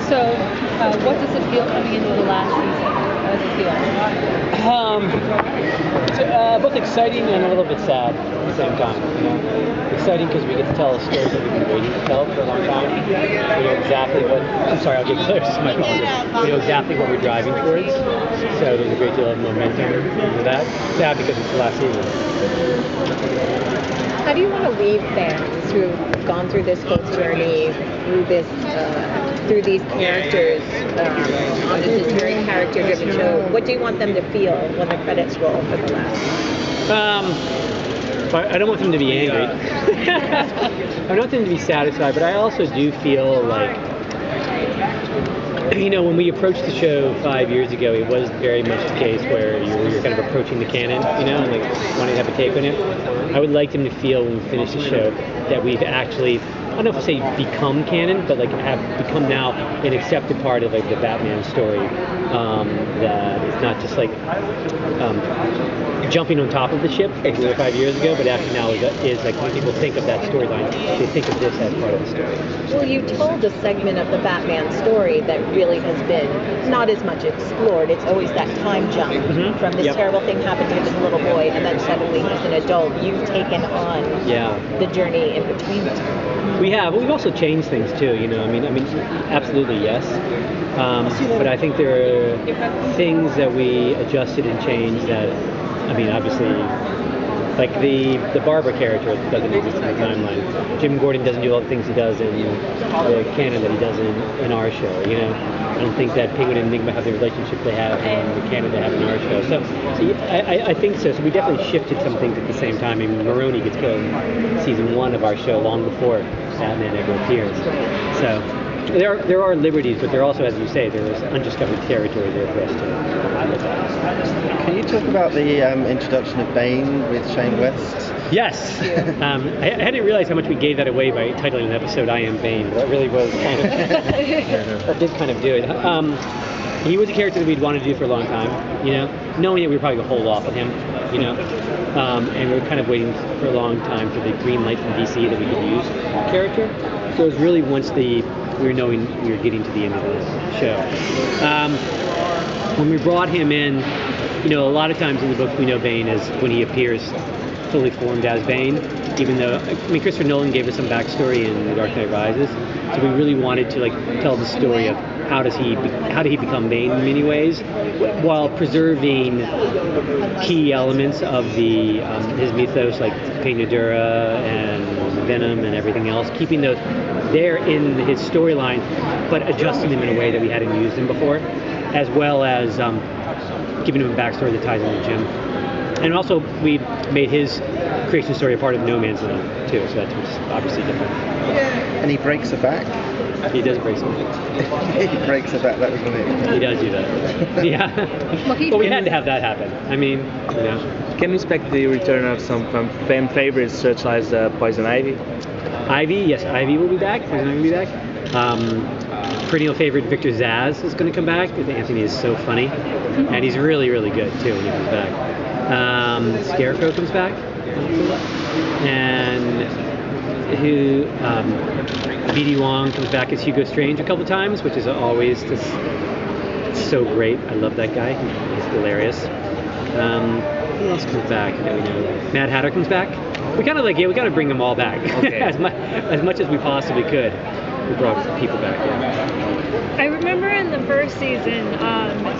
So, what does it feel coming into the last season? How does it feel? Both exciting and a little bit sad at the same time. You know, exciting because we get to tell a story that we've been waiting to tell for a long time. We know exactly what. I'm sorry, I'll get close to my phone. We know exactly what we're driving towards. So there's a great deal of momentum into that. Sad because it's the last season. How do you want to leave fans who've gone through this whole journey, through these characters, on this very character-driven show? What do you want them to feel when the credits roll for the last? I don't want them to be angry. I want them to be satisfied, but I also do feel like, you know, when we approached the show 5 years ago, it was very much the case where you're kind of approaching the canon, you know, and like wanting to have a take on it. I would like them to feel when we finish the show that we've actually, I don't know if I say become canon, but like have become now an accepted part of like the Batman story. That it's not just like jumping on top of the ship like we were 5 years ago, but actually now is like when people think of that storyline, they think of this as part of the story. Well, you told a segment of the Batman story that really has been not as much explored. It's always that time jump from this terrible thing happened to him as a little boy, and then suddenly he's an adult. You've taken on the journey in between the two. We have. We've also changed things too. You know, I mean, absolutely yes. But I think there are things that we adjusted and changed that, I mean, obviously, like the Barbara character doesn't exist in the timeline. Jim Gordon doesn't do all the things he does in the canon that he does in our show. You know, I don't think that Penguin and Enigma have the relationship they have in the canon they have in our show. So I think so. So we definitely shifted some things at the same time. I mean, Maroni gets killed in season 1 of our show long before Batman ever appears. So there are liberties, but there also, as you say, there is undiscovered territory there for us to look at. Can you talk about the introduction of Bane with Shane West? Yes. I hadn't realized how much we gave that away by titling an episode "I Am Bane." That really was kind of that did kind of do it. He was a character that we'd wanted to do for a long time, you know, knowing that we were probably going to hold off on him, you know, and we were kind of waiting for a long time for the green light from DC that we could use the character. So it was really once we were knowing we were getting to the end of the show. When we brought him in, you know, a lot of times in the books we know Bane as when he appears fully formed as Bane, even though, I mean, Christopher Nolan gave us some backstory in The Dark Knight Rises, so we really wanted to like tell the story of how did he become Bane in many ways, while preserving key elements of the his mythos, like Peña Dura and Venom and everything else, keeping those there in his storyline, but adjusting them in a way that we hadn't used them before, as well as giving him a backstory that ties into Jim. And also, we made his creation story a part of No Man's Land, too, so that's obviously different. And he breaks a back? He does break something. He breaks a back, that was funny. He does do that. Yeah. But we had to have that happen. I mean, you know. Can we expect the return of some fan favorites such as Poison Ivy? Ivy, yes, Ivy will be back. Poison Ivy will be back. Perennial favorite Victor Zsasz is going to come back. Anthony is so funny. And he's really, really good, too, when he comes back. Scarecrow comes back, and B.D. Wong comes back as Hugo Strange a couple times, which is always just so great. I love that guy. He's hilarious. Who else comes back that we know? Mad Hatter comes back. We kind of we got to bring them all back as much as we possibly could. We brought people back. Yeah. I remember in the first season,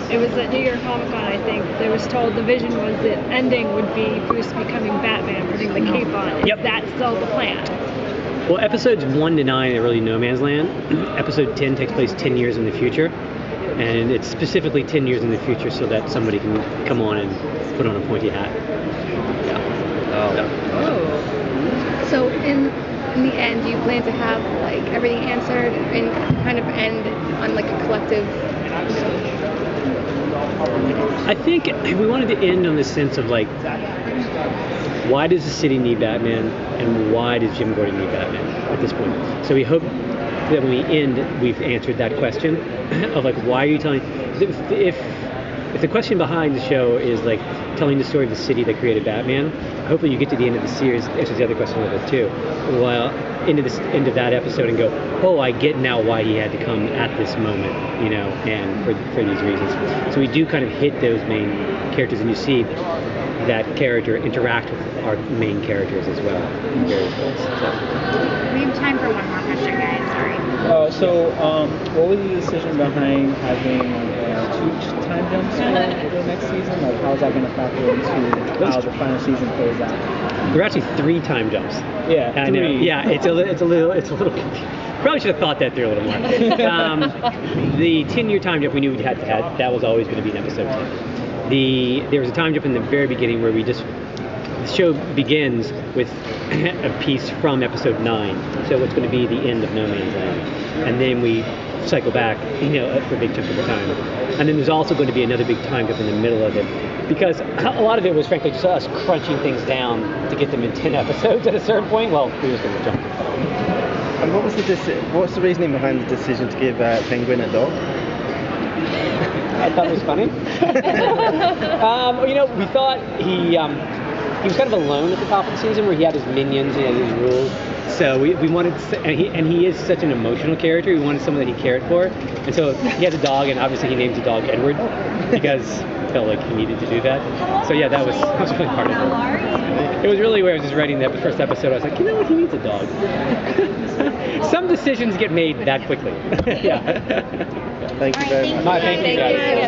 it was at New York Comic Con, I think, there was told the vision was that ending would be Bruce becoming Batman, putting the cape on. Is that still the plan? Well, episodes 1 to 9 are really No Man's Land. Episode 10 takes place 10 years in the future. And it's specifically 10 years in the future so that somebody can come on and put on a pointy hat. Yeah. So in the end, do you plan to have like everything answered and kind of end on like a collective? I think we wanted to end on the sense of like, why does the city need Batman, and why does Jim Gordon need Batman at this point? So we hope that when we end, we've answered that question of like, why are you telling? If if the question behind the show is like telling the story of the city that created Batman, hopefully you get to the end of the series, answers the other question a little bit too. Well, into that episode and go, oh, I get now why he had to come at this moment, you know, and for these reasons. So we do kind of hit those main characters, and you see that character interact with our main characters as well in various ways. So. We have time for one more question, guys. Sorry. What was the decision behind having 2 time jumps for the next season? Like, how is that going to factor into how the final season plays out? There were actually 3 time jumps. Yeah, I know. Yeah, it's a little confusing. Probably should have thought that through a little more. The 10-year time jump we knew we had to have. That was always going to be in episode 10. There was a time jump in the very beginning where the show begins with a piece from episode 9, so what's going to be the end of No Man's Land, and then we cycle back, you know, for a big chunk of the time. And then there's also going to be another big time jump in the middle of it, because a lot of it was frankly just us crunching things down to get them in 10 episodes at a certain point. Well, we were just going to jump. And what's the reasoning behind the decision to give Penguin a dog? I thought it was funny. You know, we thought he was kind of alone at the top of the season, where he had his minions, he had his rules. So we wanted, and he is such an emotional character. We wanted someone that he cared for, and so he has a dog, and obviously he named the dog Edward because he felt like he needed to do that. So yeah, that was really part of it. It was really where I was just writing the first episode. I was like, you know what, he needs a dog. Some decisions get made that quickly. Yeah. Thank you very much. Thank you guys.